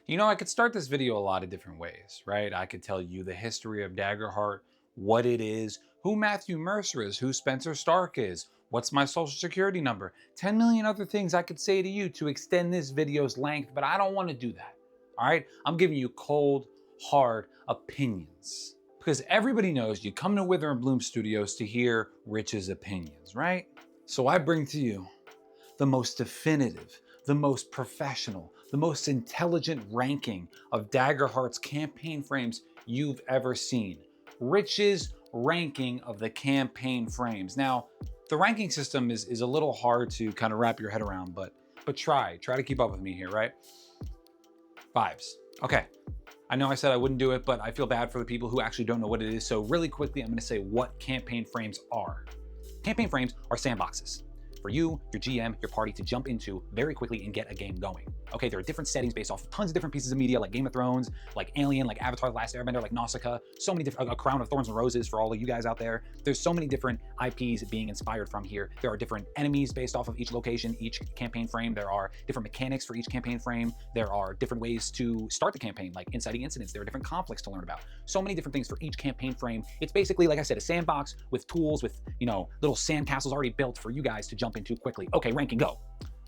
You know, I could start this video a lot of different ways, right? I could tell you the history of Daggerheart, what it is, who Matthew Mercer is, who Spencer Stark is, what's my social security number, 10 million other things I could say to you to extend this video's length, but I don't want to do that. All right? I'm giving you cold, hard opinions. Because everybody knows you come to Wither and Bloom Studios to hear Rich's opinions, right? So I bring to you the most definitive, the most professional, the most intelligent ranking of Daggerheart's campaign frames you've ever seen. Rich's ranking of the campaign frames. Now, the ranking system is a little hard to kind of wrap your head around, but try to keep up with me here, right? Fives. Okay. I know I said I wouldn't do it, but I feel bad for the people who actually don't know what it is. So really quickly, I'm going to say what campaign frames are. Campaign frames are sandboxes for you, your GM, your party to jump into very quickly and get a game going. Okay, there are different settings based off of tons of different pieces of media like Game of Thrones, like Alien, like Avatar: The Last Airbender, like Nausicaa, so many different, A Crown of Thorns and Roses for all of you guys out there. There's so many different IPs being inspired from here. There are different enemies based off of each location, each campaign frame. There are different mechanics for each campaign frame. There are different ways to start the campaign, like inciting incidents. There are different conflicts to learn about. So many different things for each campaign frame. It's basically, like I said, a sandbox with tools, with, you know, little sandcastles already built for you guys to jump into quickly. Okay, ranking, go.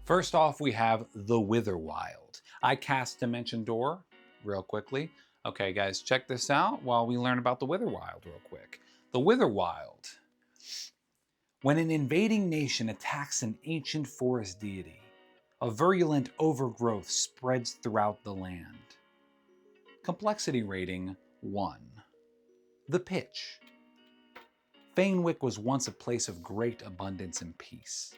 First off, we have the Witherwild. I cast Dimension Door real quickly. Okay, guys, check this out while we learn about the Witherwild real quick. The Witherwild. When an invading nation attacks an ancient forest deity, a virulent overgrowth spreads throughout the land. Complexity rating 1. The pitch. Fanewick was once a place of great abundance and peace,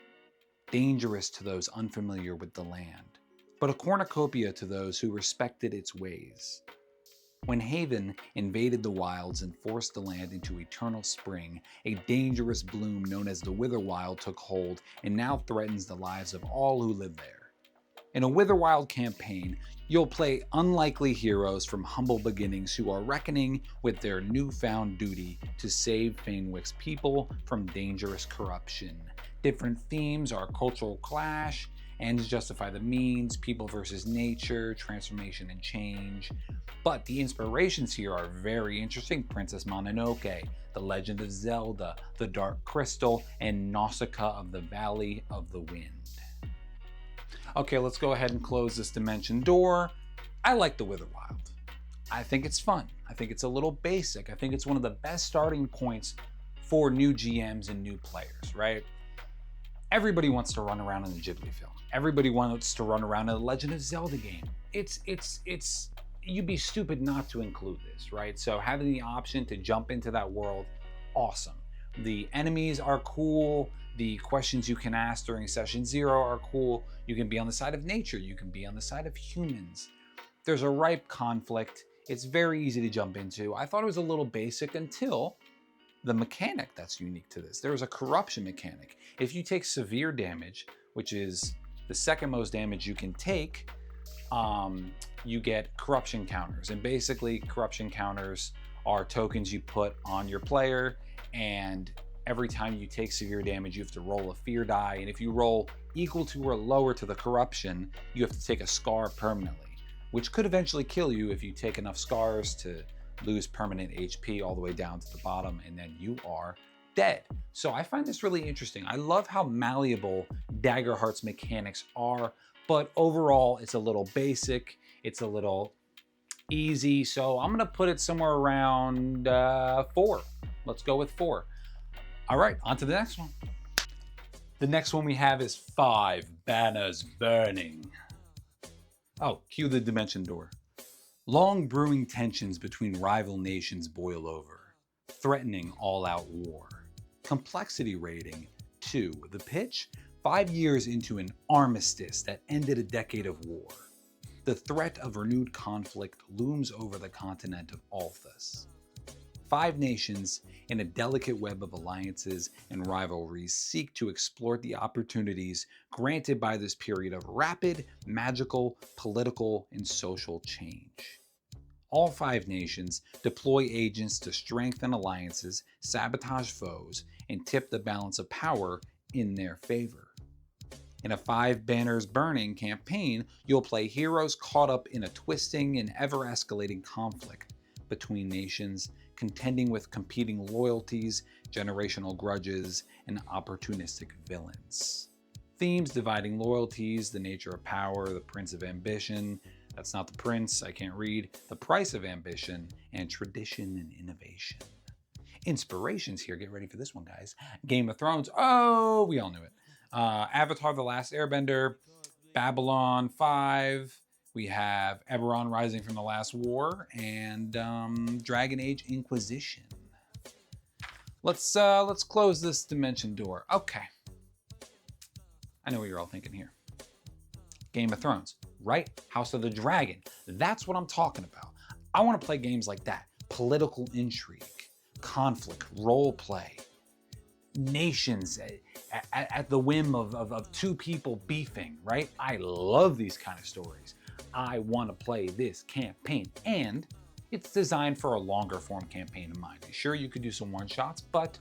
dangerous to those unfamiliar with the land, but a cornucopia to those who respected its ways. When Haven invaded the wilds and forced the land into eternal spring, a dangerous bloom known as the Witherwild took hold and now threatens the lives of all who live there. In a Witherwild campaign, you'll play unlikely heroes from humble beginnings who are reckoning with their newfound duty to save Fanewick's people from dangerous corruption. Different themes are cultural clash, ends justify the means, people versus nature, transformation and change. But the inspirations here are very interesting. Princess Mononoke, The Legend of Zelda, The Dark Crystal, and Nausicaa of the Valley of the Wind. Okay, let's go ahead and close this Dimension Door. I like the Witherwild. I think it's fun. I think it's a little basic. I think it's one of the best starting points for new GMs and new players, right? Everybody wants to run around in the Ghibli film. Everybody wants to run around in the Legend of Zelda game. You'd be stupid not to include this, right? So having the option to jump into that world, awesome. The enemies are cool. The questions you can ask during session 0 are cool. You can be on the side of nature. You can be on the side of humans. There's a ripe conflict. It's very easy to jump into. I thought it was a little basic until the mechanic that's unique to this. There is a corruption mechanic. If you take severe damage, which is the second most damage you can take, you get corruption counters. And basically, corruption counters are tokens you put on your player, and every time you take severe damage, you have to roll a fear die. And if you roll equal to or lower to the corruption, you have to take a scar permanently, which could eventually kill you if you take enough scars to lose permanent HP all the way down to the bottom, and then you are dead. So I find this really interesting. I love how malleable Daggerheart's mechanics are, but overall it's a little basic, it's a little easy, so I'm gonna put it somewhere around 4. Let's go with 4. All right, on to the next one. The next one we have is 5 Banners Burning. Oh, cue the Dimension Door. Long brewing tensions between rival nations boil over, threatening all-out war. Complexity rating 2. The pitch? 5 years into an armistice that ended a decade of war. The threat of renewed conflict looms over the continent of Althus. 5 nations in a delicate web of alliances and rivalries seek to exploit the opportunities granted by this period of rapid, magical, political, and social change. All 5 nations deploy agents to strengthen alliances, sabotage foes, and tip the balance of power in their favor. In a 5 Banners Burning campaign, you'll play heroes caught up in a twisting and ever-escalating conflict between nations, contending with competing loyalties, generational grudges, and opportunistic villains. Themes dividing loyalties, the nature of power, the prince of ambition, that's not the prince, I can't read, the price of ambition, and tradition and innovation. Inspirations here, get ready for this one, guys. Game of Thrones, oh, we all knew it. Avatar: The Last Airbender, Babylon 5, we have Eberron Rising from the Last War, and Dragon Age Inquisition. Let's close this dimension door. Okay. I know what you're all thinking here. Game of Thrones, right? House of the Dragon. That's what I'm talking about. I want to play games like that. Political intrigue, conflict, role play, nations at the whim of two people beefing, right? I love these kind of stories. I want to play this campaign, and it's designed for a longer form campaign in mind. Sure, you could do some one-shots, but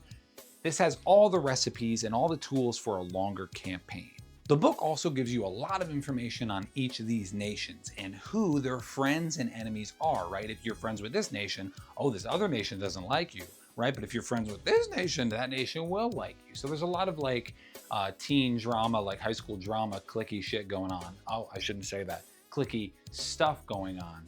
this has all the recipes and all the tools for a longer campaign. The book also gives you a lot of information on each of these nations and who their friends and enemies are, right? If you're friends with this nation, oh, this other nation doesn't like you, right? But if you're friends with this nation, that nation will like you. So there's a lot of like teen drama, like high school drama, clicky shit going on. Oh, I shouldn't say that. Clicky stuff going on.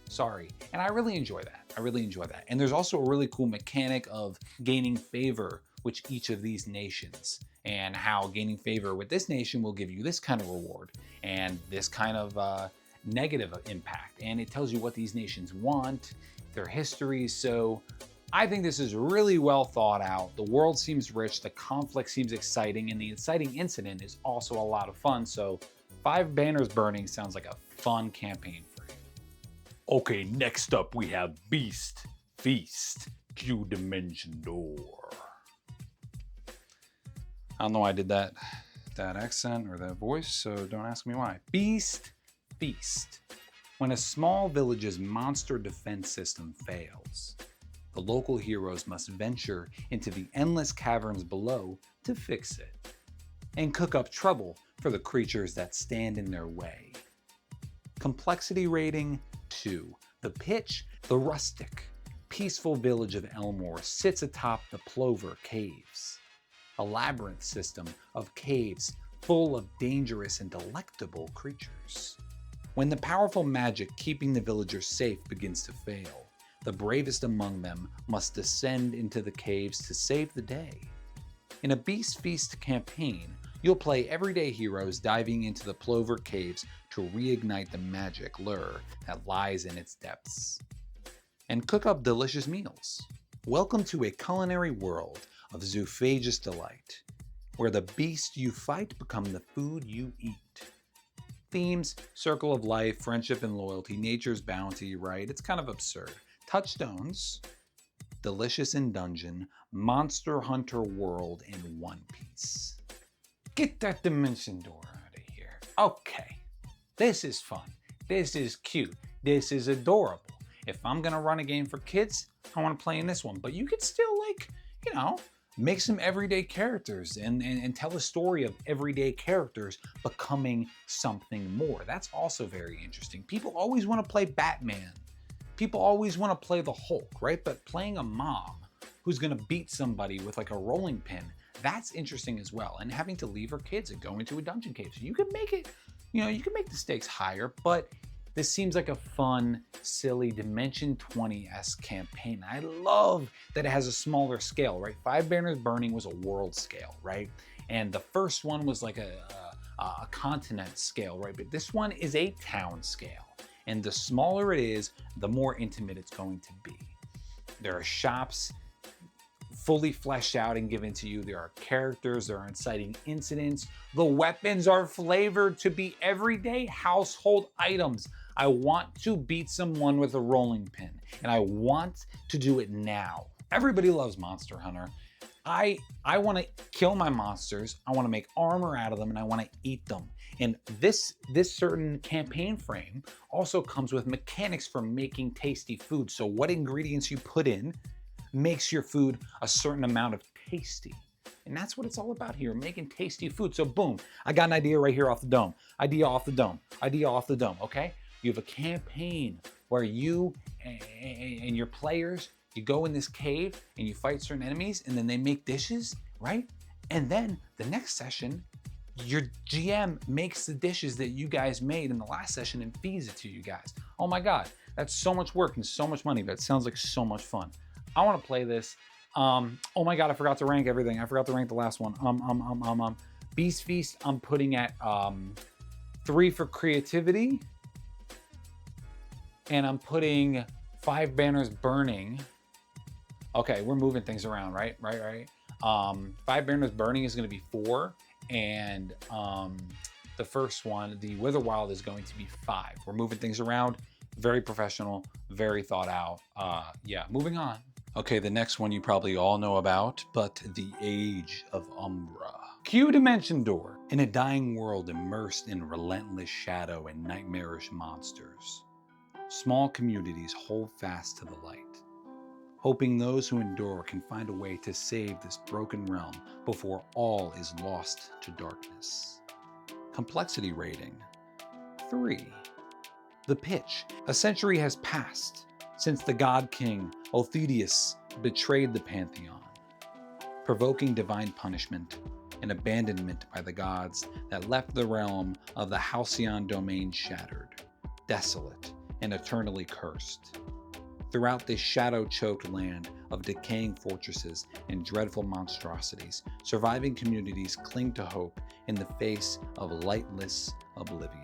Sorry. And I really enjoy that. I really enjoy that. And there's also a really cool mechanic of gaining favor with each of these nations, and how gaining favor with this nation will give you this kind of reward and this kind of negative impact. And it tells you what these nations want, their histories. So I think this is really well thought out. The world seems rich, the conflict seems exciting, and the inciting incident is also a lot of fun. So 5 Banners Burning sounds like a fun campaign for you. Okay, next up we have Beast Feast, Q Dimension Door. I don't know why I did that accent or that voice, so don't ask me why. Beast Feast. When a small village's monster defense system fails, the local heroes must venture into the endless caverns below to fix it, and cook up trouble for the creatures that stand in their way. Complexity rating 2. The pitch, the rustic, peaceful village of Elmore sits atop the Plover Caves, a labyrinth system of caves full of dangerous and delectable creatures. When the powerful magic keeping the villagers safe begins to fail, the bravest among them must descend into the caves to save the day. In a Beast Feast campaign, you'll play everyday heroes diving into the Plover Caves to reignite the magic lure that lies in its depths, and cook up delicious meals. Welcome to a culinary world of zoophagous delight, where the beasts you fight become the food you eat. Themes, circle of life, friendship and loyalty, nature's bounty, right? It's kind of absurd. Touchstones, delicious in dungeon, monster hunter world in one piece. Get that dimension door out of here. Okay, this is fun. This is cute. This is adorable. If I'm gonna run a game for kids, I wanna play in this one, but you could still make some everyday characters and tell a story of everyday characters becoming something more. That's also very interesting. People always want to play Batman. People always want to play the Hulk, right? But playing a mom who's going to beat somebody with like a rolling pin, that's interesting as well. And having to leave her kids and go into a dungeon cave. So you could make it, you can make the stakes higher, but this seems like a fun, silly Dimension 20-esque campaign. I love that it has a smaller scale, right? 5 Banners Burning was a world scale, right? And the first one was like a continent scale, right? But this one is a town scale. And the smaller it is, the more intimate it's going to be. There are shops fully fleshed out and given to you. There are characters, there are inciting incidents. The weapons are flavored to be everyday household items. I want to beat someone with a rolling pin, and I want to do it now. Everybody loves Monster Hunter. I want to kill my monsters, I want to make armor out of them, and I want to eat them. And this certain campaign frame also comes with mechanics for making tasty food. So what ingredients you put in makes your food a certain amount of tasty. And that's what it's all about here, making tasty food. So boom, I got an idea right here off the dome. Idea off the dome. Idea off the dome, okay? You have a campaign where you and your players, you go in this cave and you fight certain enemies, and then they make dishes, right? And then the next session, your GM makes the dishes that you guys made in the last session and feeds it to you guys. Oh my God, that's so much work and so much money. That sounds like so much fun. I want to play this. Oh my God, I forgot to rank everything. I forgot to rank the last one. Beast Feast, I'm putting at 3 for creativity. And I'm putting 5 banners burning. Okay, we're moving things around, right? 5 banners burning is gonna be 4. And the first one, the Witherwild, is going to be 5. We're moving things around. Very professional, very thought out. Yeah, moving on. Okay, the next one you probably all know about, but the Age of Umbra. Q Dimension Door. In a dying world immersed in relentless shadow and nightmarish monsters, small communities hold fast to the light, hoping those who endure can find a way to save this broken realm before all is lost to darkness. Complexity rating 3. The pitch. A century has passed since the God King Othedius betrayed the Pantheon, provoking divine punishment and abandonment by the gods that left the realm of the Halcyon domain shattered, desolate, and eternally cursed. Throughout this shadow-choked land of decaying fortresses and dreadful monstrosities, surviving communities cling to hope in the face of lightless oblivion.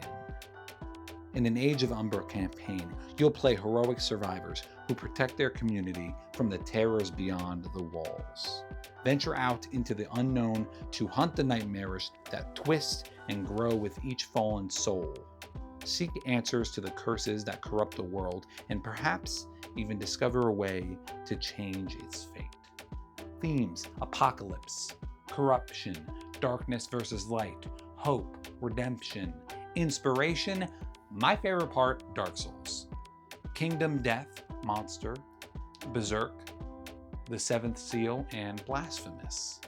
In an Age of Umber campaign, you'll play heroic survivors who protect their community from the terrors beyond the walls. Venture out into the unknown to hunt the nightmarish that twist and grow with each fallen soul. Seek answers to the curses that corrupt the world, and perhaps even discover a way to change its fate. Themes: apocalypse, corruption, darkness versus light, hope, redemption, inspiration. My favorite part, Dark Souls. Kingdom, death, monster, berserk, the seventh seal, and blasphemous.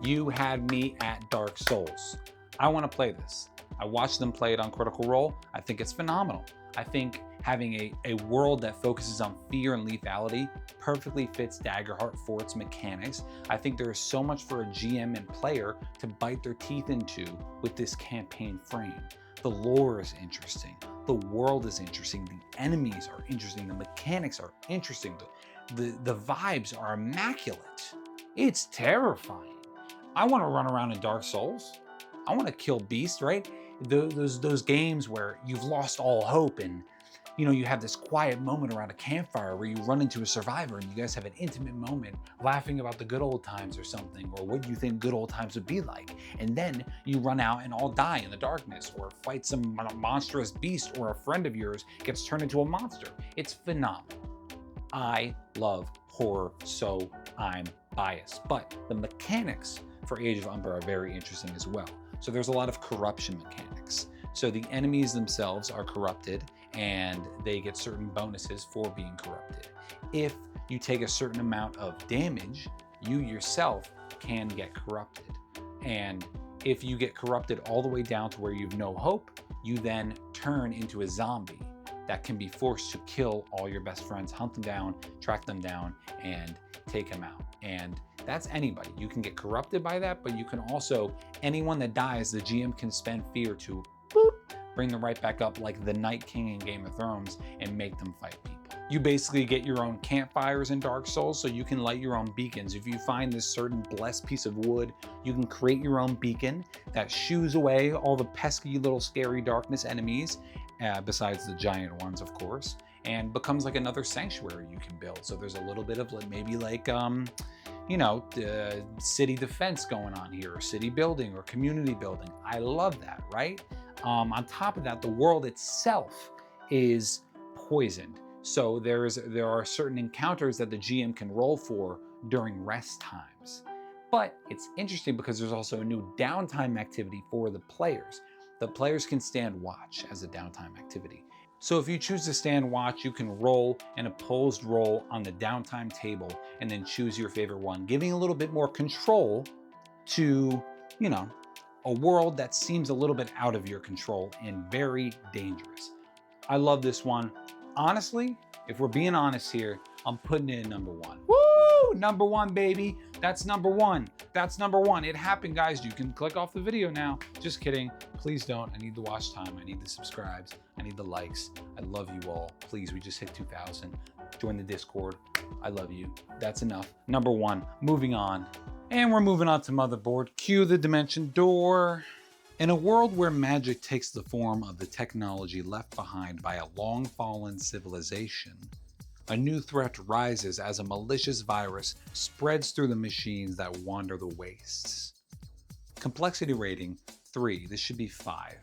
You had me at Dark Souls. I want to play this. I watched them play it on Critical Role. I think it's phenomenal. I think having a world that focuses on fear and lethality perfectly fits Daggerheart for its mechanics. I think there is so much for a GM and player to bite their teeth into with this campaign frame. The lore is interesting. The world is interesting. The enemies are interesting. The mechanics are interesting. The vibes are immaculate. It's terrifying. I want to run around in Dark Souls. I want to kill beasts, right? Those games where you've lost all hope and you have this quiet moment around a campfire where you run into a survivor and you guys have an intimate moment laughing about the good old times or something, or what you think good old times would be like. And then you run out and all die in the darkness, or fight some monstrous beast, or a friend of yours gets turned into a monster. It's phenomenal. I love horror, so I'm biased. But the mechanics for Age of Umber are very interesting as well. So there's a lot of corruption mechanics. So the enemies themselves are corrupted and they get certain bonuses for being corrupted. If you take a certain amount of damage, you yourself can get corrupted. And if you get corrupted all the way down to where you've no hope, you then turn into a zombie that can be forced to kill all your best friends, hunt them down, track them down, and take them out. And that's anybody. You can get corrupted by that, but you can also, anyone that dies, the GM can spend fear to boop, bring them right back up, like the Night King in Game of Thrones, and make them fight people. You basically get your own campfires in Dark Souls, so you can light your own beacons. If you find this certain blessed piece of wood, you can create your own beacon that shoos away all the pesky little scary darkness enemies, besides the giant ones, of course, and becomes like another sanctuary you can build. So there's a little bit of maybe like city defense going on here, or city building, or community building. I love that, right? On top of that, the world itself is poisoned. So there are certain encounters that the GM can roll for during rest times. But it's interesting because there's also a new downtime activity for the players. The players can stand watch as a downtime activity. So if you choose to stand watch, you can roll an opposed roll on the downtime table and then choose your favorite one, giving a little bit more control to, you know, a world that seems a little bit out of your control and very dangerous. I love this one. Honestly, if we're being honest here, I'm putting it in number one. Woo! Number one, baby. That's number one. That's number one. It happened, guys. You can click off the video now. Just kidding. Please don't. I need the watch time. I need the subscribes. I need the likes. I love you all. Please, we just hit 2,000. Join the Discord. I love you. That's enough. Number one. Moving on. And we're moving on to Motherboard. Cue the dimension door. In a world where magic takes the form of the technology left behind by a long-fallen civilization, a new threat rises as a malicious virus spreads through the machines that wander the wastes. Complexity rating 3. This should be 5,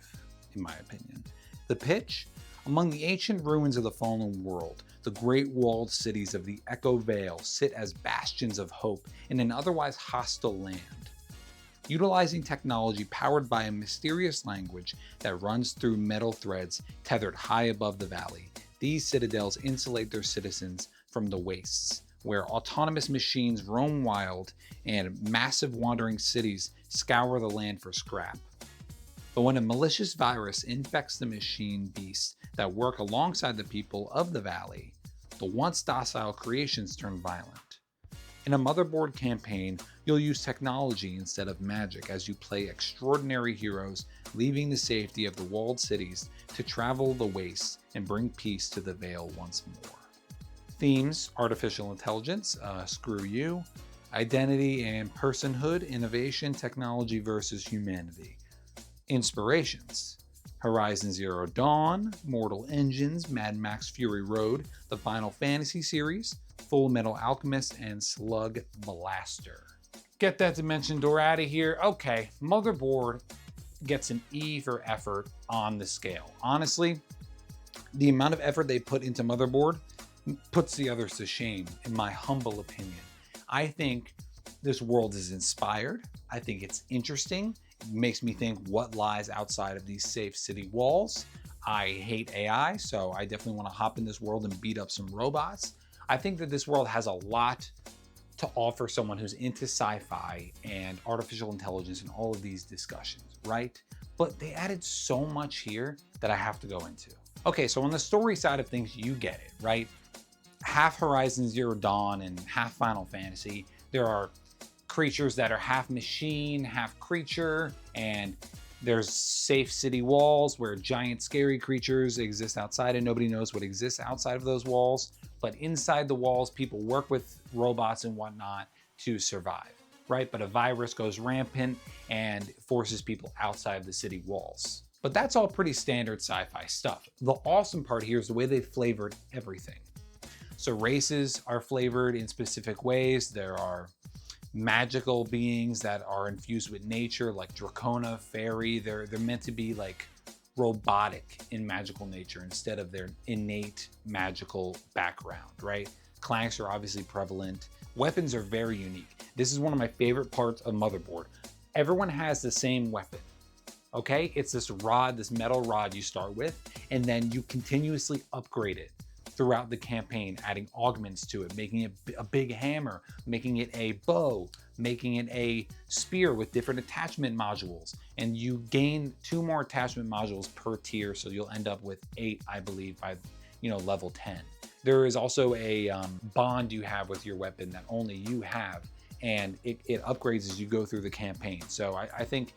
in my opinion. The pitch? Among the ancient ruins of the fallen world, the great walled cities of the Echo Vale sit as bastions of hope in an otherwise hostile land. Utilizing technology powered by a mysterious language that runs through metal threads tethered high above the valley, these citadels insulate their citizens from the wastes, where autonomous machines roam wild and massive wandering cities scour the land for scrap. But when a malicious virus infects the machine beasts that work alongside the people of the valley, the once docile creations turn violent. In a Motherboard campaign, you'll use technology instead of magic as you play extraordinary heroes, leaving the safety of the walled cities to travel the wastes and bring peace to the Vale once more. Themes: artificial intelligence, screw you. Identity and personhood, innovation, technology versus humanity. Inspirations: Horizon Zero Dawn, Mortal Engines, Mad Max Fury Road, the Final Fantasy series, Full Metal Alchemist, and Slug Blaster. Get that dimension door out of here. Okay, Motherboard gets an E for effort on the scale. Honestly, the amount of effort they put into Motherboard puts the others to shame, in my humble opinion. I think this world is inspired. I think it's interesting. It makes me think what lies outside of these safe city walls. I hate AI, so I definitely want to hop in this world and beat up some robots. I think that this world has a lot to offer someone who's into sci-fi and artificial intelligence and all of these discussions, right? But they added so much here that I have to go into. Okay, so on the story side of things, you get it, right? Half Horizon Zero Dawn and half Final Fantasy. There are creatures that are half machine, half creature, and there's safe city walls where giant scary creatures exist outside and nobody knows what exists outside of those walls. But inside the walls, people work with robots and whatnot to survive, right? But a virus goes rampant and forces people outside of the city walls. But that's all pretty standard sci-fi stuff. The awesome part here is the way they flavored everything. So races are flavored in specific ways. There are magical beings that are infused with nature, like Dracona, Fairy. They're meant to be like robotic in magical nature instead of their innate magical background, right? Clanks are obviously prevalent. Weapons are very unique. This is one of my favorite parts of Motherboard. Everyone has the same weapon, okay? It's this rod, this metal rod you start with, and then you continuously upgrade it throughout the campaign, adding augments to it, making it a big hammer, making it a bow, making it a spear with different attachment modules. And you gain 2 more attachment modules per tier, so you'll end up with 8, I believe, by level 10. There is also a bond you have with your weapon that only you have, and it upgrades as you go through the campaign. So I think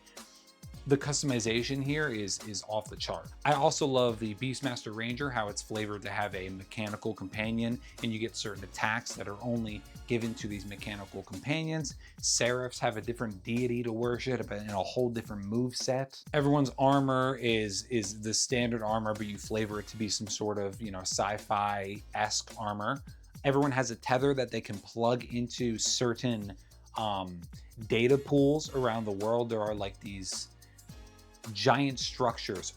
the customization here is off the chart. I also love the Beastmaster Ranger, how it's flavored to have a mechanical companion, and you get certain attacks that are only given to these mechanical companions. Seraphs have a different deity to worship and a whole different move set. Everyone's armor is the standard armor, but you flavor it to be some sort of sci-fi-esque armor. Everyone has a tether that they can plug into certain data pools around the world. There are like these giant structures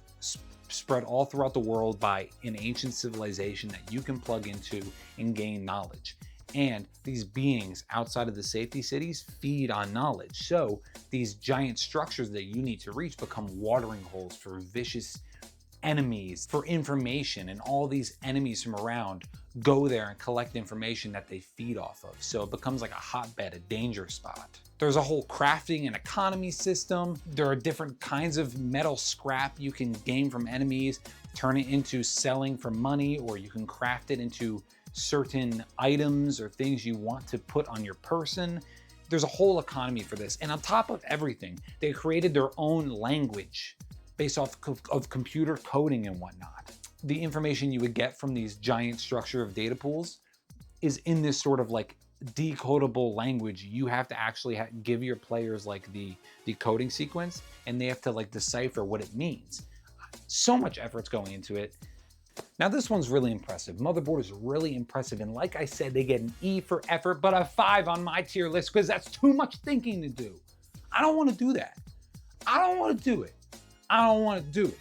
spread all throughout the world by an ancient civilization that you can plug into and gain knowledge. And these beings outside of the safety cities feed on knowledge. So these giant structures that you need to reach become watering holes for vicious enemies, for information, and all these enemies from around go there and collect information that they feed off of. So it becomes like a hotbed, a danger spot. There's a whole crafting and economy system. There are different kinds of metal scrap you can gain from enemies, turn it into selling for money, or you can craft it into certain items or things you want to put on your person. There's a whole economy for this. And on top of everything, they created their own language based off of computer coding and whatnot. The information you would get from these giant structure of data pools is in this sort of like decodable language. You have to actually give your players like the coding sequence, and they have to like decipher what it means. So much effort's going into it. Now this one's really impressive. Motherboard is really impressive, and like I said, they get an E for effort, but a 5 on my tier list because that's too much thinking to do. I don't want to do that. I don't want to do it. I don't want to do it.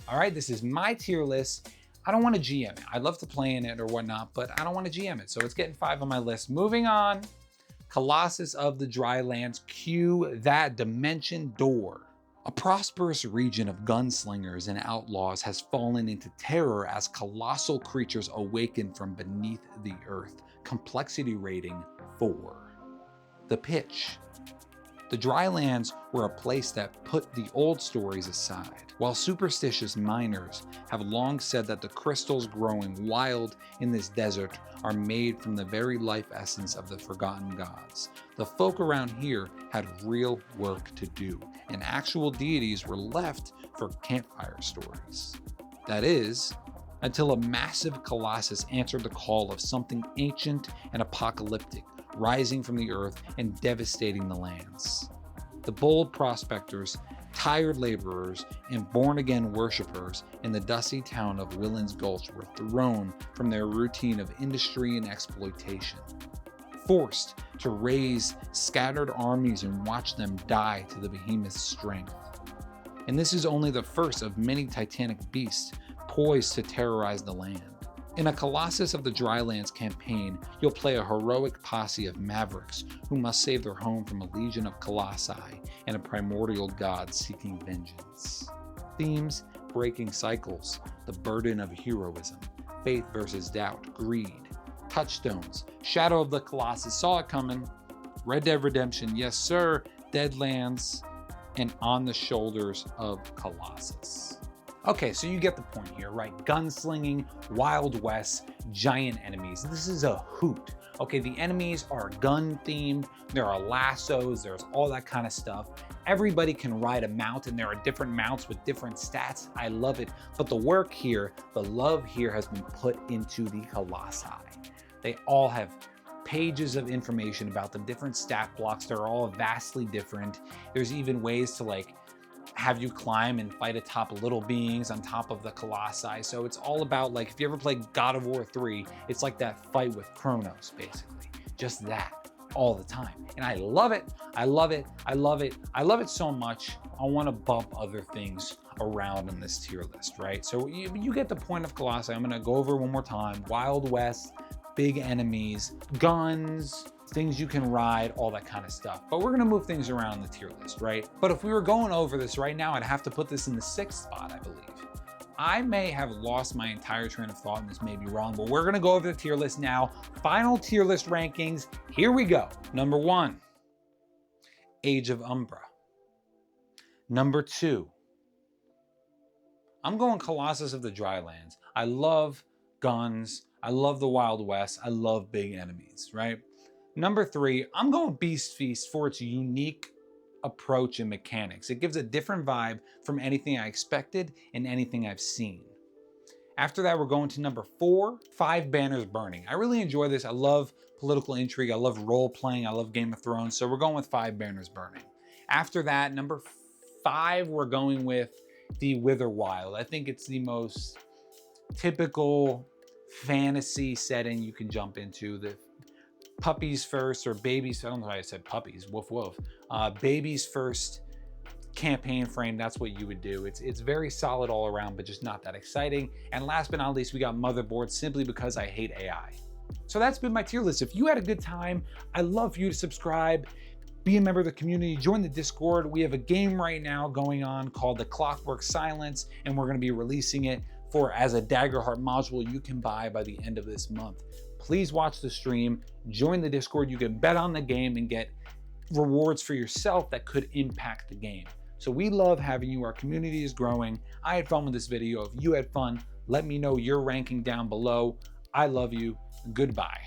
All right, this is my tier list. I don't want to GM it. I'd love to play in it or whatnot, but I don't want to GM it. So it's getting 5 on my list. Moving on, Colossus of the Drylands, cue that dimension door. A prosperous region of gunslingers and outlaws has fallen into terror as colossal creatures awaken from beneath the earth. Complexity rating 4. The pitch. The Drylands were a place that put the old stories aside. While superstitious miners have long said that the crystals growing wild in this desert are made from the very life essence of the forgotten gods, the folk around here had real work to do, and actual deities were left for campfire stories. That is, until a massive colossus answered the call of something ancient and apocalyptic, rising from the earth and devastating the lands. The bold prospectors, tired laborers, and born-again worshippers in the dusty town of Willen's Gulch were thrown from their routine of industry and exploitation, forced to raise scattered armies and watch them die to the behemoth's strength. And this is only the first of many titanic beasts poised to terrorize the land. In a Colossus of the Drylands campaign, you'll play a heroic posse of mavericks who must save their home from a legion of colossi and a primordial god seeking vengeance. Themes: breaking cycles, the burden of heroism, faith versus doubt, greed. Touchstones: Shadow of the Colossus, saw it coming, Red Dead Redemption, yes sir, Deadlands, and On the Shoulders of Colossus. Okay, so you get the point here, right? Gunslinging, Wild West, giant enemies. This is a hoot. Okay, the enemies are gun themed, there are lassos, there's all that kind of stuff. Everybody can ride a mount, and there are different mounts with different stats. I love it. But the work here, the love here has been put into the colossi. They all have pages of information about them, different stat blocks. They're all vastly different. There's even ways to like have you climb and fight atop little beings on top of the colossi. So it's all about, like, if you ever play God of War 3, it's like that fight with Kronos, basically. Just that all the time. And I love it. I love it. I love it. I love it so much. I want to bump other things around in this tier list, right? So you get the point of Colossi. I'm going to go over one more time. Wild West, big enemies, guns, things you can ride, all that kind of stuff. But we're gonna move things around the tier list, right? But if we were going over this right now, I'd have to put this in the 6th spot, I believe. I may have lost my entire train of thought and this may be wrong, but we're gonna go over the tier list now. Final tier list rankings, here we go. Number 1, Age of Umber. Number 2, I'm going Colossus of the Drylands. I love guns, I love the Wild West, I love big enemies, right? Number 3, I'm going Beast Feast for its unique approach and mechanics. It gives a different vibe from anything I expected and anything I've seen. After that, we're going to number 4, Five Banners Burning. I really enjoy this. I love political intrigue. I love role playing. I love Game of Thrones. So we're going with Five Banners Burning. After that, number 5, we're going with the Witherwild. I think it's the most typical fantasy setting you can jump into. The puppies first, or babies, I don't know why I said puppies, woof woof. Babies first campaign frame, that's what you would do. It's very solid all around, but just not that exciting. And last but not least, we got Motherboard, simply because I hate AI. So that's been my tier list. If you had a good time, I'd love for you to subscribe, be a member of the community, join the Discord. We have a game right now going on called The Clockwork Silence, and we're gonna be releasing it as a Daggerheart module you can buy by the end of this month. Please watch the stream, join the Discord. You can bet on the game and get rewards for yourself that could impact the game. So we love having you. Our community is growing. I had fun with this video. If you had fun, let me know your ranking down below. I love you. Goodbye.